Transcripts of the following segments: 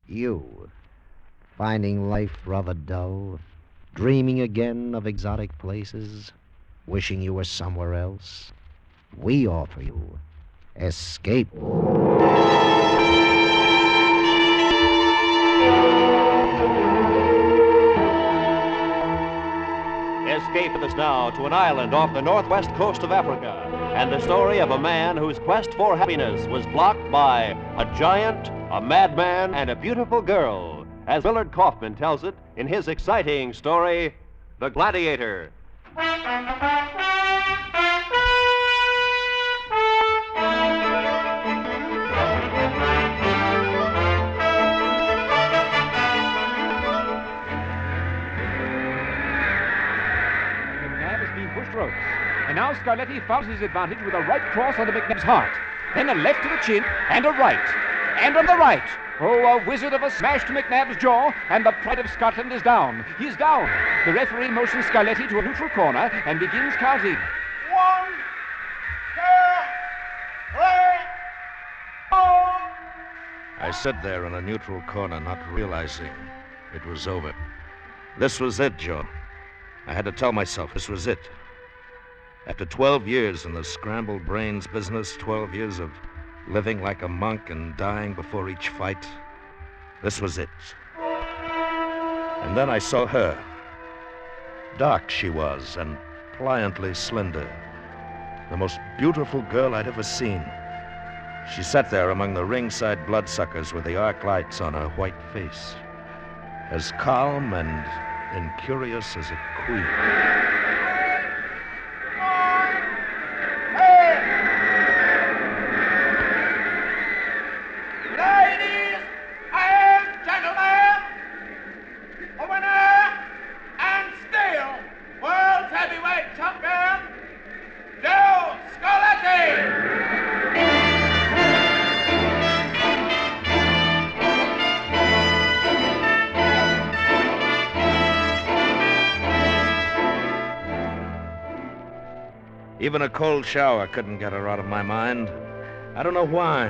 You, finding life rather dull, dreaming again of exotic places, wishing you were somewhere else. We offer you escape. Escape with us now to an island off the northwest coast of Africa, and the story of a man whose quest for happiness was blocked by a giant, a madman, and a beautiful girl, as Willard Kaufman tells it in his exciting story, The Gladiator. Ropes. And now Scarletti follows his advantage with a right cross on the McNabb's heart. Then a left to the chin, and a right. And on the right. Oh, a wizard of a smash to McNabb's jaw, and the pride of Scotland is down. He's down. The referee motions Scarletti to a neutral corner and begins counting. 1, 2, 3, 4. I stood there in a neutral corner, not realizing it was over. This was it, Joe. I had to tell myself this was it. After 12 years in the scrambled brains business, 12 years of living like a monk and dying before each fight, this was it. And then I saw her. Dark she was, and pliantly slender. The most beautiful girl I'd ever seen. She sat there among the ringside bloodsuckers with the arc lights on her white face, as calm and incurious as a queen. Ladies and gentlemen, the winner and still world heavyweight champion, Joe Scarletti. Even a cold shower couldn't get her out of my mind. I don't know why.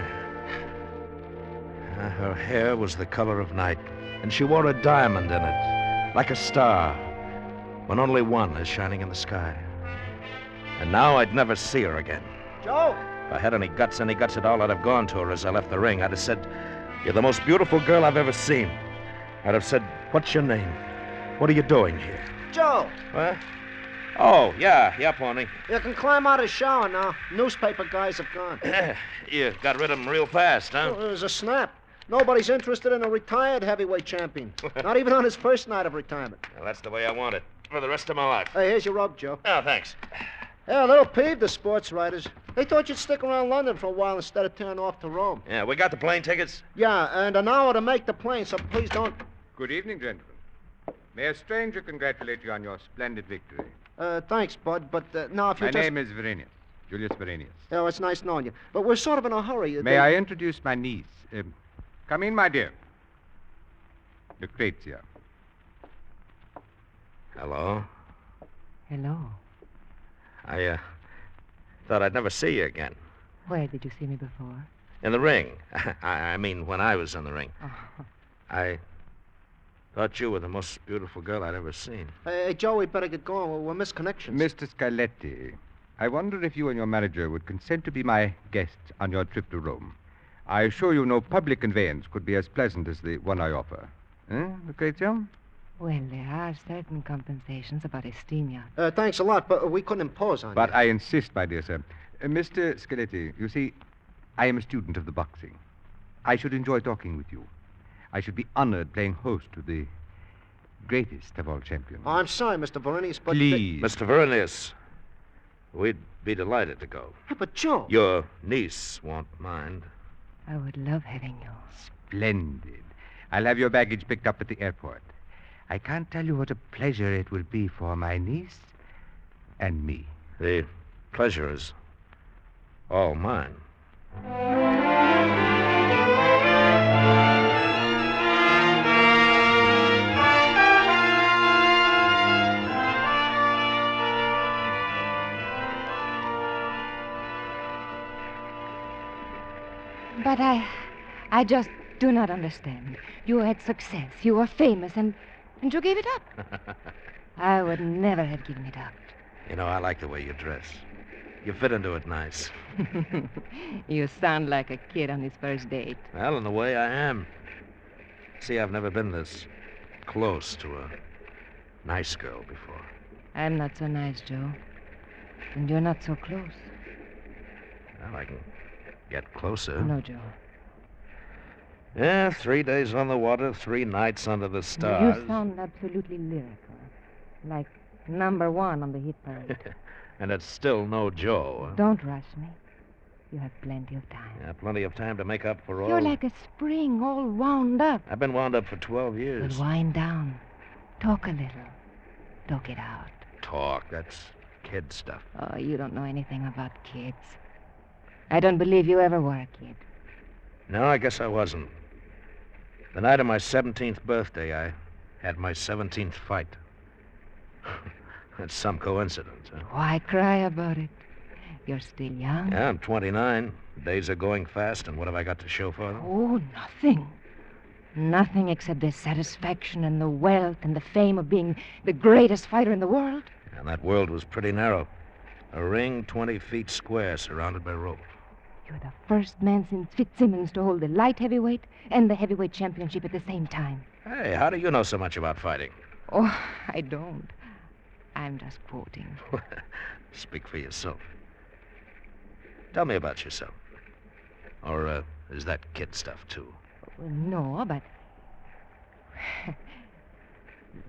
Her hair was the color of night, and she wore a diamond in it, like a star, when only one is shining in the sky. And now I'd never see her again. Joe! If I had any guts at all, I'd have gone to her as I left the ring. I'd have said, "You're the most beautiful girl I've ever seen." I'd have said, "What's your name? What are you doing here?" Joe! What? Oh, yeah, Pony. You can climb out of the shower now. Newspaper guys have gone. You got rid of them real fast, huh? Well, it was a snap. Nobody's interested in a retired heavyweight champion. Not even on his first night of retirement. Well, that's the way I want it for the rest of my life. Hey, here's your rub, Joe. Oh, thanks. Yeah, a little peeved, the sports writers. They thought you'd stick around London for a while instead of turning off to Rome. Yeah, we got the plane tickets. Yeah, and an hour to make the plane, so please don't... Good evening, gentlemen. May a stranger congratulate you on your splendid victory. Thanks, Bud, but now if you My just... name is Verenius, Julius Verenius. Oh, it's nice knowing you. But we're sort of in a hurry. May I introduce my niece? Come in, my dear. Lucrezia. Hello. Hello. I thought I'd never see you again. Where did you see me before? In the ring. I mean, when I was in the ring. Oh. I thought you were the most beautiful girl I'd ever seen. Hey, Joe, we better get going. We'll miss connections. Mr. Scarletti, I wonder if you and your manager would consent to be my guests on your trip to Rome. I assure you no public conveyance could be as pleasant as the one I offer. Lucrezia? Well, there are certain compensations about a steam yacht. Thanks a lot, but we couldn't impose on you. But I insist, my dear sir. Mr. Scarletti, you see, I am a student of the boxing. I should enjoy talking with you. I should be honored playing host to the greatest of all champions. I'm sorry, Mr. Verenius, but... Please. Mr. Verenius, we'd be delighted to go. Yeah, but Joe... Your niece won't mind. I would love having you. Splendid. I'll have your baggage picked up at the airport. I can't tell you what a pleasure it will be for my niece and me. The pleasure is all mine. But I just... do not understand. You had success. You were famous, and you gave it up. I would never have given it up. You know, I like the way you dress. You fit into it nice. You sound like a kid on his first date. Well, in a way, I am. See, I've never been this close to a nice girl before. I'm not so nice, Joe. And you're not so close. Well, I can get closer. No, Joe. Yeah, 3 days on the water, 3 nights under the stars. You sound absolutely lyrical. Like number 1 on the hit parade. And it's still no Joe. Don't rush me. You have plenty of time. Yeah, plenty of time to make up for all. You're like a spring, all wound up. I've been wound up for 12 years. But wind down. Talk a little. Talk it out. Talk, that's kid stuff. Oh, you don't know anything about kids. I don't believe you ever were a kid. No, I guess I wasn't. The night of my 17th birthday, I had my 17th fight. That's some coincidence, huh? Why cry about it? You're still young. Yeah, I'm 29. The days are going fast, and what have I got to show for them? Oh, nothing. Nothing except the satisfaction and the wealth and the fame of being the greatest fighter in the world. And that world was pretty narrow. A ring 20 feet square surrounded by rope. You're the first man since Fitzsimmons to hold the light heavyweight and the heavyweight championship at the same time. Hey, how do you know so much about fighting? Oh, I don't. I'm just quoting. Speak for yourself. Tell me about yourself. Or is that kid stuff, too? Well, no, but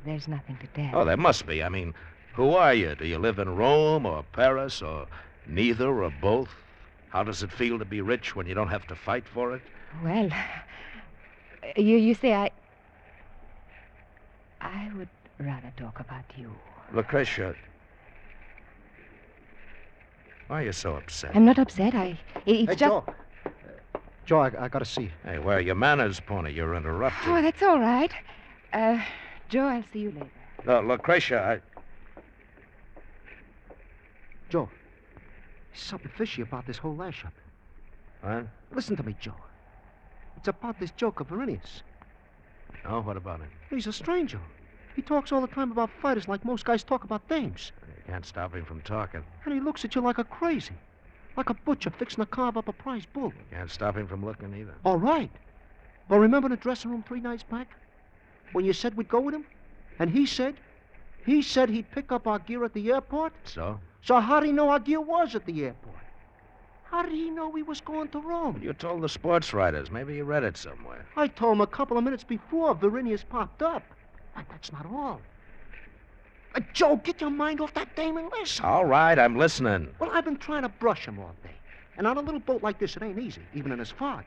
there's nothing to tell. Oh, there must be. I mean, who are you? Do you live in Rome or Paris or neither or both? How does it feel to be rich when you don't have to fight for it? Well, you say I would rather talk about you. Lucretia, why are you so upset? I'm not upset. It's Hey, just... Joe. Joe, I gotta see you. Hey, where are your manners, Pony? You're interrupting. Oh, that's all right. Joe, I'll see you later. No, Lucretia, Joe, there's something fishy about this whole lash up. What? Listen to me, Joe. It's about this joker, Verenius. Oh, what about him? He's a stranger. He talks all the time about fighters like most guys talk about dames. You can't stop him from talking. And he looks at you like a crazy. Like a butcher fixing to carve up a prize bull. You can't stop him from looking either. All right. But remember the dressing room 3 nights back? When you said we'd go with him? And he said he'd pick up our gear at the airport? So? So how did he know our gear was at the airport? How did he know we was going to Rome? You told the sports writers. Maybe you read it somewhere. I told him a couple of minutes before Verenius popped up. But that's not all. Joe, get your mind off that dame and listen. All right, I'm listening. Well, I've been trying to brush him all day. And on a little boat like this, it ain't easy, even in this fog.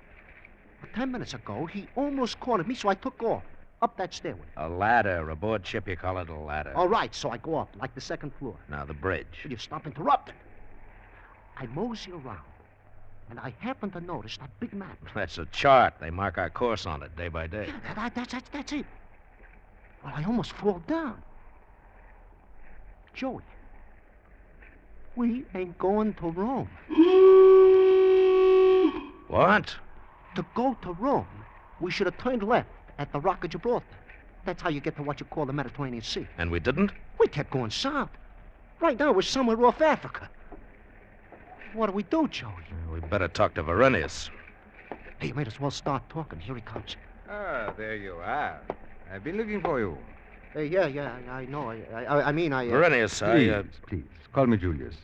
But 10 minutes ago, he almost cornered me, so I took off. Up that stairway. A ladder. Aboard ship, you call it a ladder. All right, so I go up, like the 2nd floor. Now, the bridge. Will you stop interrupting? I mosey around, and I happen to notice that big map. That's a chart. They mark our course on it day by day. Yeah, that's it. Well, I almost fall down. Joey, we ain't going to Rome. What? To go to Rome, we should have turned left at the Rock of Gibraltar. That's how you get to what you call the Mediterranean Sea. And we didn't? We kept going south. Right now, we're somewhere off Africa. What do we do, Joey? We better talk to Verenius. Hey, you might as well start talking. Here he comes. Ah, there you are. I've been looking for you. Hey, yeah, I know. I mean, Verenius, Please, call me Julius.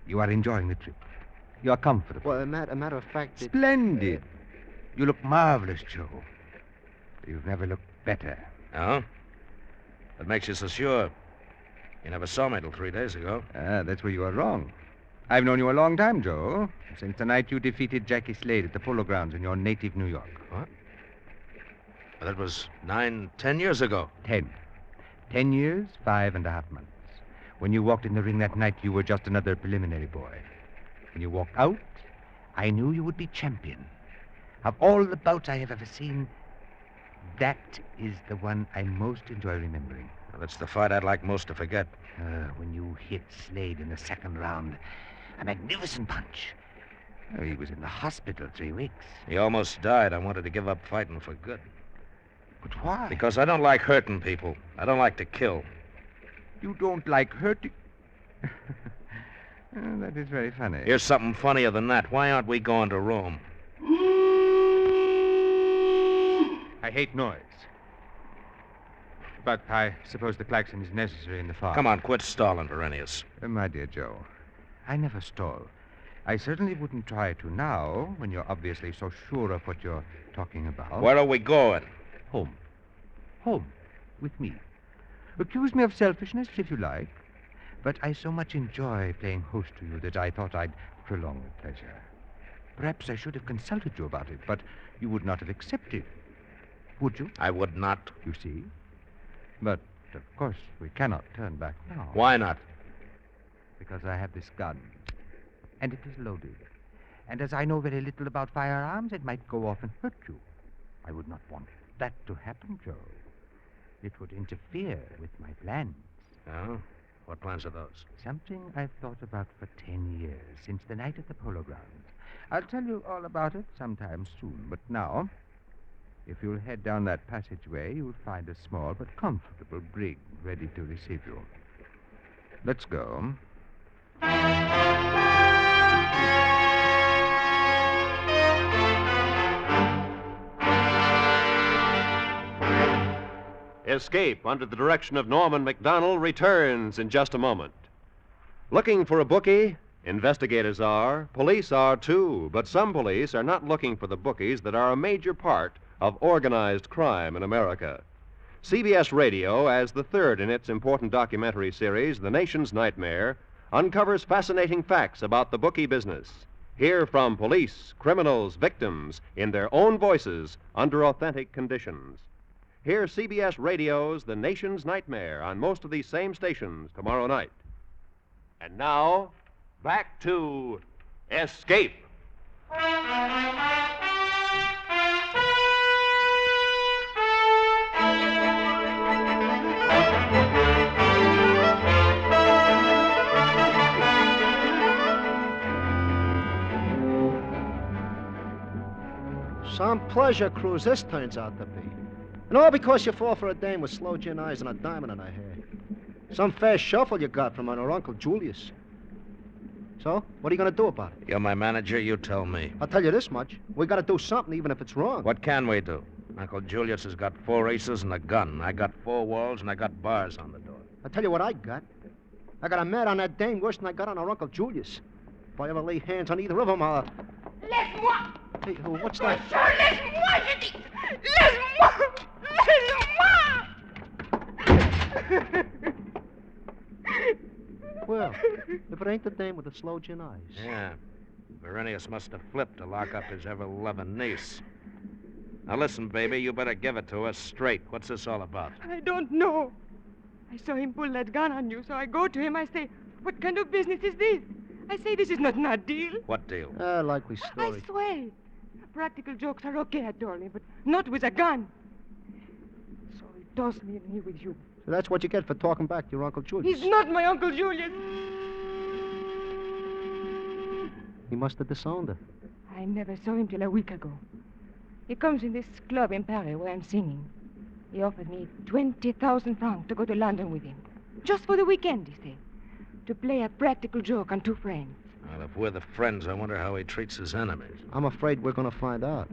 You are enjoying the trip. You are comfortable. Well, a matter of fact... Splendid. You look marvelous, Joe. You've never looked better. Oh? What makes you so sure? You never saw me till 3 days ago. Ah, that's where you are wrong. I've known you a long time, Joe. Since the night you defeated Jackie Slade at the Polo Grounds in your native New York. What? Well, that was 10 years ago. 10. 10 years, 5.5 months. When you walked in the ring that night, you were just another preliminary boy. When you walked out, I knew you would be champion. Of all the bouts I have ever seen, that is the one I most enjoy remembering. Well, that's the fight I'd like most to forget. When you hit Slade in the 2nd round. A magnificent punch. Oh, he was in the hospital 3 weeks. He almost died. I wanted to give up fighting for good. But why? Because I don't like hurting people. I don't like to kill. You don't like hurting. Oh, that is very funny. Here's something funnier than that. Why aren't we going to Rome? I hate noise. But I suppose the klaxon is necessary in the farm. Come on, quit stalling, Verenius. My dear Joe, I never stall. I certainly wouldn't try to now, when you're obviously so sure of what you're talking about. Where are we going? Home. Home. With me. Accuse me of selfishness, if you like. But I so much enjoy playing host to you that I thought I'd prolong the pleasure. Perhaps I should have consulted you about it, but you would not have accepted. Would you? I would not. You see? But, of course, we cannot turn back now. Why not? Because I have this gun. And it is loaded. And as I know very little about firearms, it might go off and hurt you. I would not want that to happen, Joe. It would interfere with my plans. Oh? What plans are those? Something I've thought about for 10 years, since the night at the Polo Grounds. I'll tell you all about it sometime soon. But now, if you'll head down that passageway, you'll find a small but comfortable brig ready to receive you. Let's go. Escape, under the direction of Norman MacDonald, returns in just a moment. Looking for a bookie? Investigators are. Police are, too. But some police are not looking for the bookies that are a major part of organized crime in America. CBS Radio, as the third in its important documentary series, The Nation's Nightmare, uncovers fascinating facts about the bookie business. Hear from police, criminals, victims, in their own voices, under authentic conditions. Hear CBS Radio's The Nation's Nightmare on most of these same stations tomorrow night. And now, back to Escape. Some pleasure cruise this turns out to be. And all because you fall for a dame with sloe gin eyes and a diamond in her hair. Some fast shuffle you got from her Uncle Julius. So, what are you going to do about it? You're my manager, you tell me. I'll tell you this much. We got to do something, even if it's wrong. What can we do? Uncle Julius has got 4 aces and a gun. I got 4 walls and I got bars on the door. I'll tell you what I got. I got a mad on that dame worse than I got on her Uncle Julius. If I ever lay hands on either of them, I'll... Laisse-moi! Hey, what's that? Laisse-moi, je dis! Laisse-moi! Laisse-moi! Well, if it ain't the dame with the slow gin eyes. Yeah. Verenius must have flipped to lock up his ever-loving niece. Now listen, baby, you better give it to us straight. What's this all about? I don't know. I saw him pull that gun on you, so I go to him. I say, what kind of business is this? I say, this is not a deal. What deal? Likely story. I swear. Practical jokes are okay, I told him, but not with a gun. So he tossed me in here with you. So that's what you get for talking back to your Uncle Julius. He's not my Uncle Julius. He must have disowned her. I never saw him till a week ago. He comes in this club in Paris where I'm singing. He offered me 20,000 francs to go to London with him. Just for the weekend, he said. To play a practical joke on 2 friends. Well, if we're the friends, I wonder how he treats his enemies. I'm afraid we're going to find out.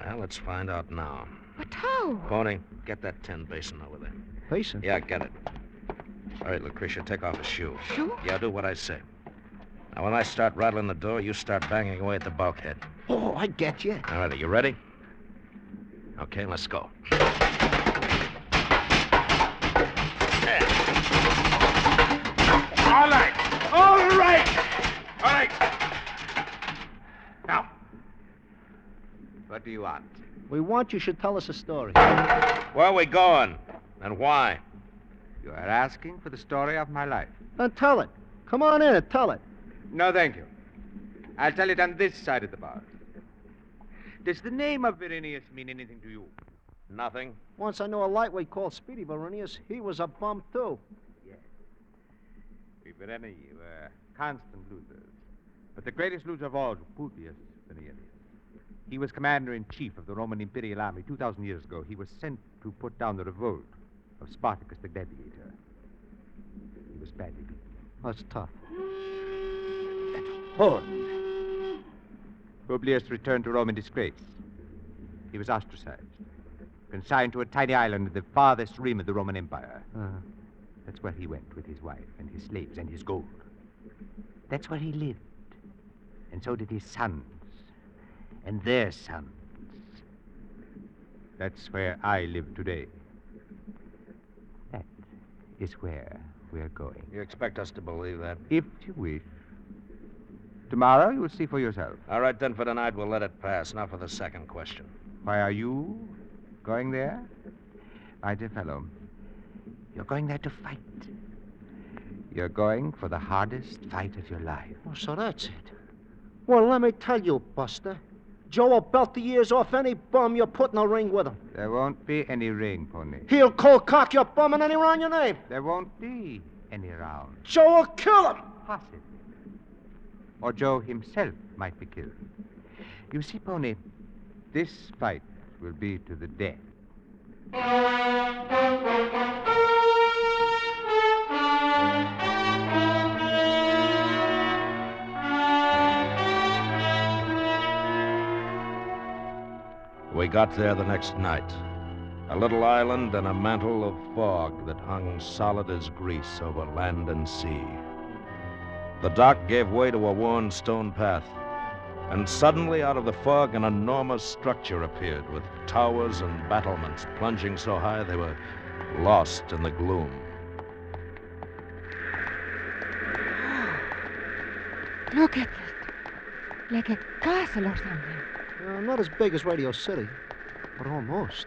Well, let's find out now. But how? Pony, get that tin basin over there. Basin? Yeah, get it. All right, Lucretia, take off his shoe. Shoe? Yeah, do what I say. Now, when I start rattling the door, you start banging away at the bulkhead. Oh, I get you. All right, are you ready? Okay, let's go. All right. All right. All right. Now, what do you want? We want you should tell us a story. Where are we going? And why? You are asking for the story of my life. Then tell it. Come on in and tell it. No, thank you. I'll tell it on this side of the bar. Does the name of Verenius mean anything to you? Nothing. Once I knew a lightweight called Speedy Verenius. He was a bum, too. Yes. We Vereni were constant losers. But the greatest loser of all was Publius Cornelius. He was commander-in-chief of the Roman Imperial Army 2,000 years ago. He was sent to put down the revolt of Spartacus the Gladiator. He was badly beaten. That's tough. That horn. Publius returned to Rome in disgrace. He was ostracized, consigned to a tiny island at the farthest rim of the Roman Empire. That's where he went with his wife and his slaves and his gold. That's where he lived. And so did his sons. And their sons. That's where I live today. That is where we're going. You expect us to believe that? If you wish. Tomorrow you'll see for yourself. All right, then, for tonight, we'll let it pass. Now for the second question. Why are you going there? My dear fellow, you're going there to fight. You're going for the hardest fight of your life. Oh, so that's it. Well, let me tell you, Buster. Joe will belt the ears off any bum you put in a ring with him. There won't be any ring, Pony. He'll cold cock your bum in any round you name. There won't be any round. Joe will kill him. Possibly. Or Joe himself might be killed. You see, Pony, this fight will be to the death. We got there the next night. A little island and a mantle of fog that hung solid as grease over land and sea. The dock gave way to a worn stone path, and suddenly out of the fog an enormous structure appeared with towers and battlements plunging so high they were lost in the gloom. Look at it. Like a castle or something. Not as big as Radio City, but almost.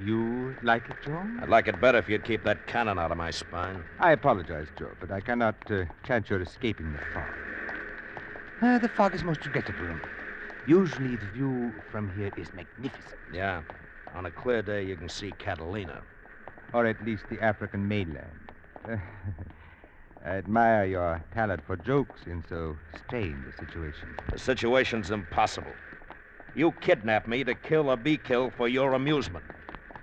You like it, Joe? I'd like it better if you'd keep that cannon out of my spine. I apologize, Joe, but I cannot chance your escaping the fog. The fog is most regrettable. Usually the view from here is magnificent. Yeah. On a clear day, you can see Catalina. Or at least the African mainland. I admire your talent for jokes in so strained a situation. The situation's impossible. You kidnapped me to kill or be killed for your amusement.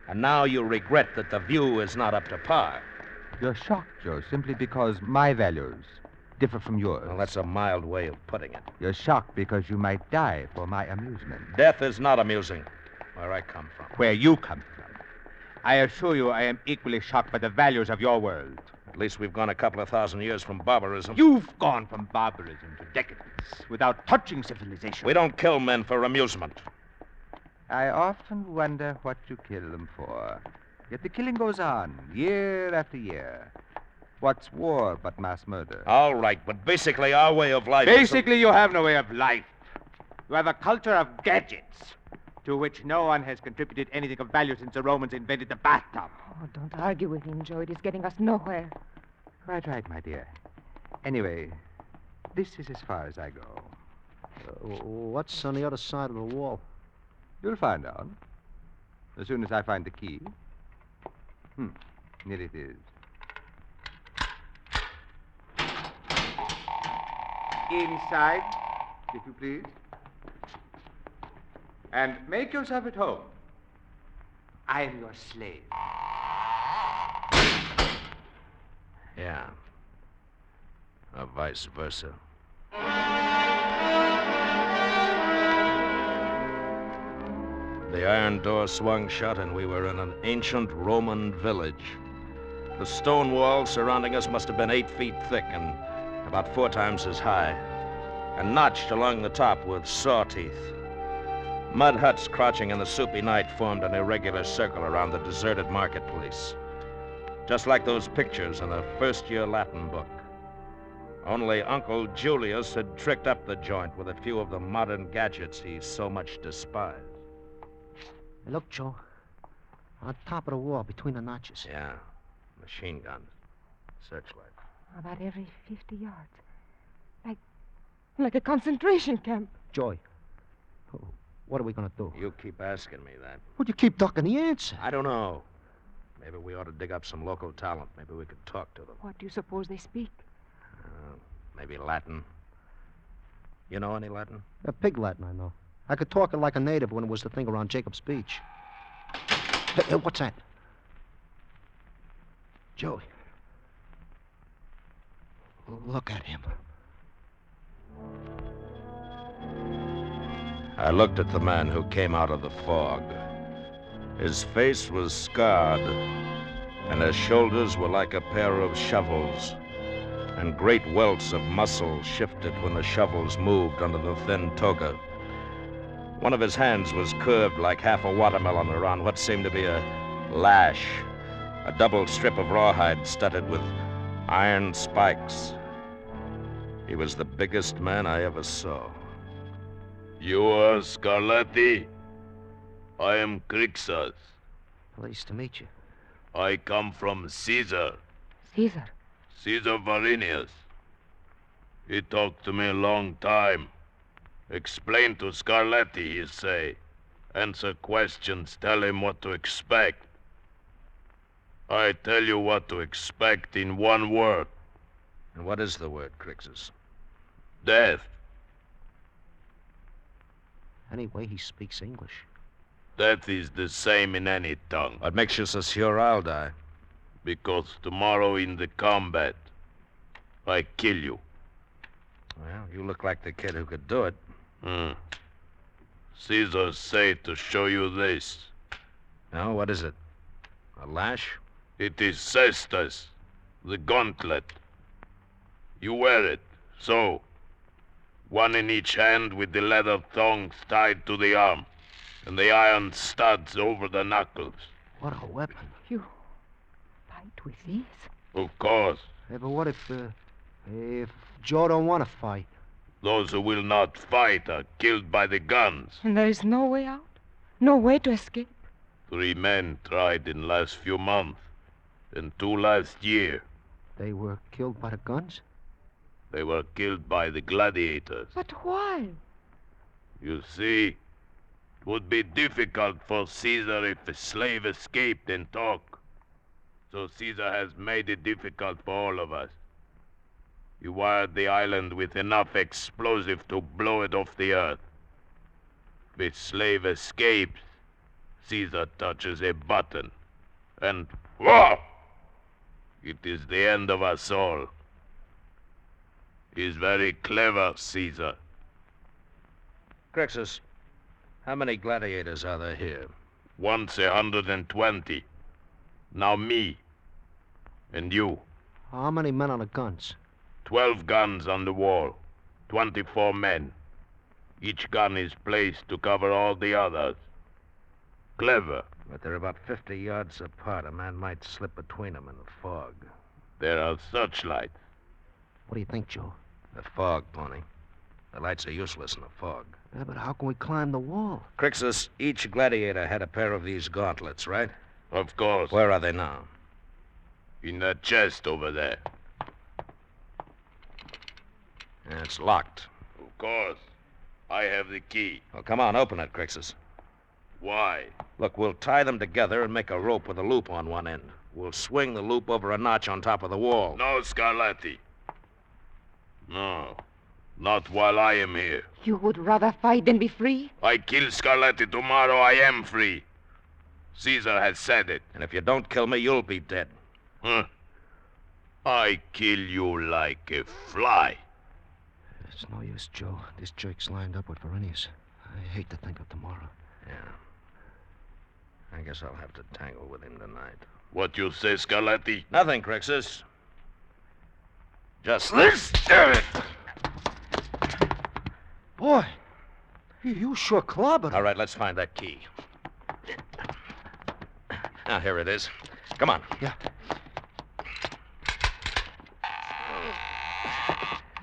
And now you regret that the view is not up to par. You're shocked, Joe, simply because my values differ from yours. Well, that's a mild way of putting it. You're shocked because you might die for my amusement. Death is not amusing, where I come from. Where you come from. I assure you I am equally shocked by the values of your world. At least we've gone a couple of thousand years from barbarism. You've gone from barbarism to decadence without touching civilization. We don't kill men for amusement. I often wonder what you kill them for. Yet the killing goes on, year after year. What's war but mass murder? All right, but basically our way of life Basically, you have no way of life. You have a culture of gadgets, to which no one has contributed anything of value since the Romans invented the bathtub. Oh, don't argue with him, Joe. It is getting us nowhere. Quite right, my dear. Anyway, this is as far as I go. What's on the other side of the wall? You'll find out. As soon as I find the key. Here it is. Inside, if you please. And make yourself at home. I am your slave. Yeah. Or vice versa. The iron door swung shut, and we were in an ancient Roman village. The stone walls surrounding us must have been 8 feet thick and about 4 times as high, and notched along the top with saw teeth. Mud huts crouching in the soupy night formed an irregular circle around the deserted marketplace, just like those pictures in a first-year Latin book. Only Uncle Julius had tricked up the joint with a few of the modern gadgets he so much despised. Hey, look, Joe. On top of the wall, between the notches. Yeah, machine guns, searchlight. About every 50 yards. Like a concentration camp. Joy, what are we going to do? You keep asking me that. Would you keep ducking the answer? I don't know. Maybe we ought to dig up some local talent. Maybe we could talk to them. What do you suppose they speak? Maybe Latin. You know any Latin? Pig Latin, I know. I could talk it like a native when it was the thing around Jacob's speech. Hey, what's that? Joey. Look at him. I looked at the man who came out of the fog. His face was scarred, and his shoulders were like a pair of shovels, and great welts of muscle shifted when the shovels moved under the thin toga. One of his hands was curved like half a watermelon around what seemed to be a lash, a double strip of rawhide studded with iron spikes. He was the biggest man I ever saw. You are Scarlatti? I am Crixus. Pleased to meet you. I come from Caesar. Caesar. Caesar Varinius. He talked to me a long time. Explain to Scarlatti, he say. Answer questions, tell him what to expect. I tell you what to expect in one word. And what is the word, Crixus? Death. Anyway, he speaks English. Death is the same in any tongue. What makes you so sure I'll die? Because tomorrow in the combat, I kill you. Well, you look like the kid who could do it. Caesar say to show you this. No, what is it? A lash? It is cestus, the gauntlet. You wear it, so. One in each hand with the leather thongs tied to the arm, and the iron studs over the knuckles. What a weapon. You fight with these? Of course, Hey, but what if Joe don't want to fight? those who will not fight are killed by the guns. And there is no way out? No way to escape? 3 men tried in last few months, and 2 last year. They were killed by the guns? They were killed by the gladiators. But why? You see, it would be difficult for Caesar if a slave escaped and talked. So Caesar has made it difficult for all of us. He wired the island with enough explosive to blow it off the earth. If a slave escapes, Caesar touches a button, and whoa! It is the end of us all. He is very clever, Caesar. Crixus, how many gladiators are there here? Once 120. Now me. And you. How many men on the guns? 12 guns on the wall. 24 men. Each gun is placed to cover all the others. Clever. But they're about 50 yards apart. A man might slip between them in the fog. There are searchlights. What do you think, Joe? The fog, Pony. The lights are useless in the fog. Yeah, but how can we climb the wall? Crixus, each gladiator had a pair of these gauntlets, right? Of course. Where are they now? In that chest over there. Yeah, it's locked. Of course. I have the key. Well, come on, open it, Crixus. Why? Look, we'll tie them together and make a rope with a loop on one end. We'll swing the loop over a notch on top of the wall. No, Scarlatti. No. Not while I am here. You would rather fight than be free? I kill Scarlatti tomorrow, I am free. Caesar has said it. And if you don't kill me, you'll be dead. Huh? I kill you like a fly. It's no use, Joe. This jerk's lined up with Varinius. I hate to think of tomorrow. Yeah. I guess I'll have to tangle with him tonight. What you say, Scarlatti? Nothing, Crixus. Just this. Boy, you sure clobbered him. All right, let's find that key. Now, here it is. Come on. Yeah.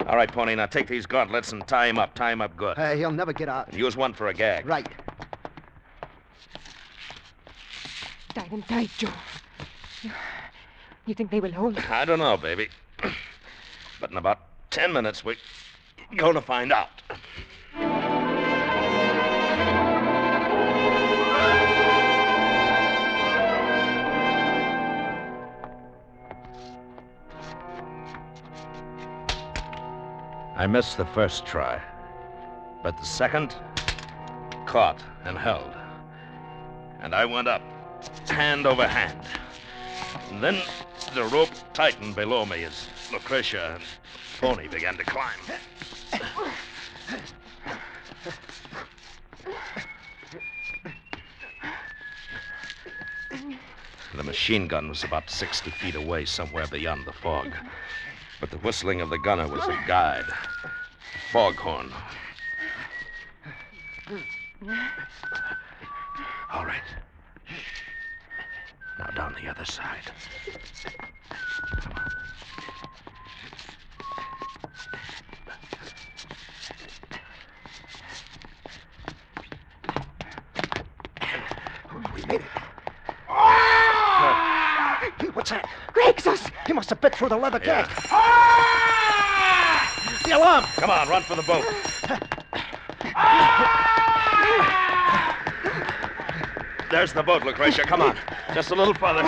All right, Pony, now take these gauntlets and tie him up. Tie him up good. Hey, he'll never get out. Use one for a gag. Right. Tie them tight, Joe. You think they will hold? I don't know, baby. But in about 10 minutes, we're going to find out. I missed the first try. But the second, caught and held. And I went up, hand over hand. And then the rope tightened below me as Lucretia and Pony began to climb. The machine gun was about 60 feet away, somewhere beyond the fog. But the whistling of the gunner was a guide. Foghorn. All right. Now down the other side. Come on. We made it. What's that? Grexos! He must have bit through the leather Yeah. gag. The alarm! Come on, run for the boat. There's the boat, Lucretia. Come on. Just a little further.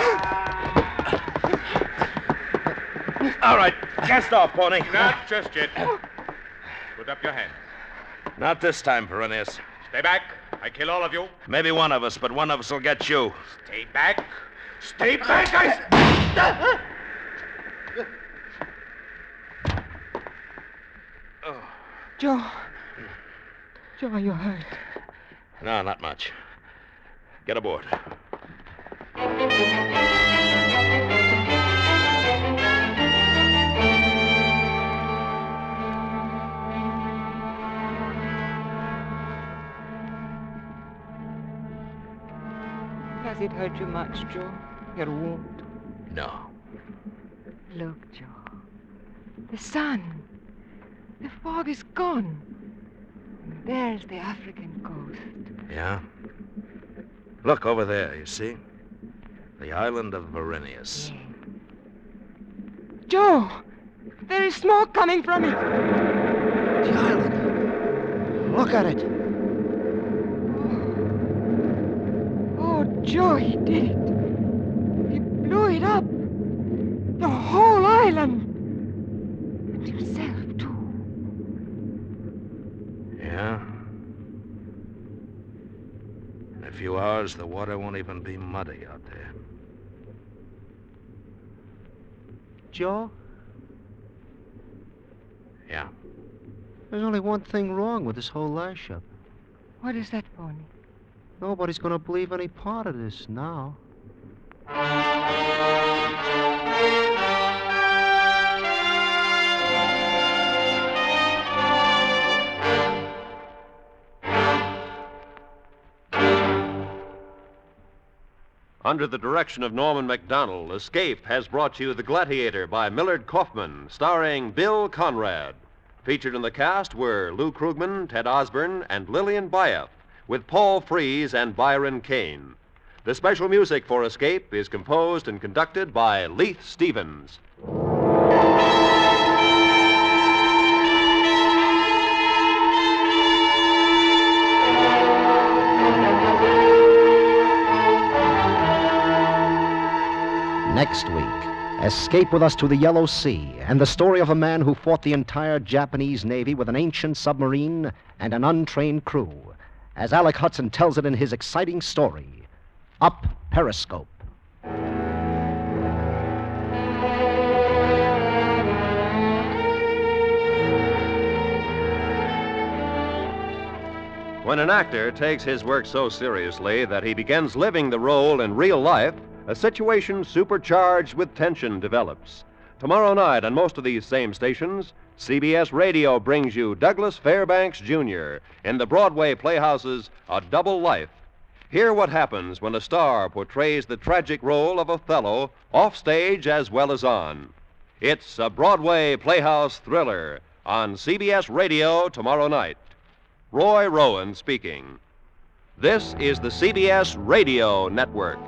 All right. Cast off, Pony. Not just yet. Put up your hands. Not this time, Perennius. Stay back. I kill all of you. Maybe one of us, but one of us will get you. Stay back. Stay back, I... Joe. Joe, are you hurt? No, not much. Get aboard. Has it hurt you much, Joe? Your wound? No. Look, Joe. The sun. The fog is gone. And there's the African coast. Yeah? Look over there, you see? The island of Verenius. Joe! There is smoke coming from it. The island. Look at it. Oh, Joe, he did it. He blew it up. The whole island. And himself, too. Yeah? In a few hours, the water won't even be muddy out there. Joe, Yeah. there's only one thing wrong with this whole lash-up. What is that, Pony? Nobody's going to believe any part of this now. Under the direction of Norman Macdonald, Escape has brought you The Gladiator by Millard Kaufman, starring Bill Conrad. Featured in the cast were Lou Krugman, Ted Osborne, and Lillian Buyeff, with Paul Frees and Byron Kane. The special music for Escape is composed and conducted by Leith Stevens. Next week, escape with us to the Yellow Sea and the story of a man who fought the entire Japanese Navy with an ancient submarine and an untrained crew, as Alec Hudson tells it in his exciting story, Up Periscope. When an actor takes his work so seriously that he begins living the role in real life, a situation supercharged with tension develops. Tomorrow night on most of these same stations, CBS Radio brings you Douglas Fairbanks Jr. in the Broadway Playhouse's A Double Life. Hear what happens when a star portrays the tragic role of Othello off stage as well as on. It's a Broadway Playhouse thriller on CBS Radio tomorrow night. Roy Rowan speaking. This is the CBS Radio Network.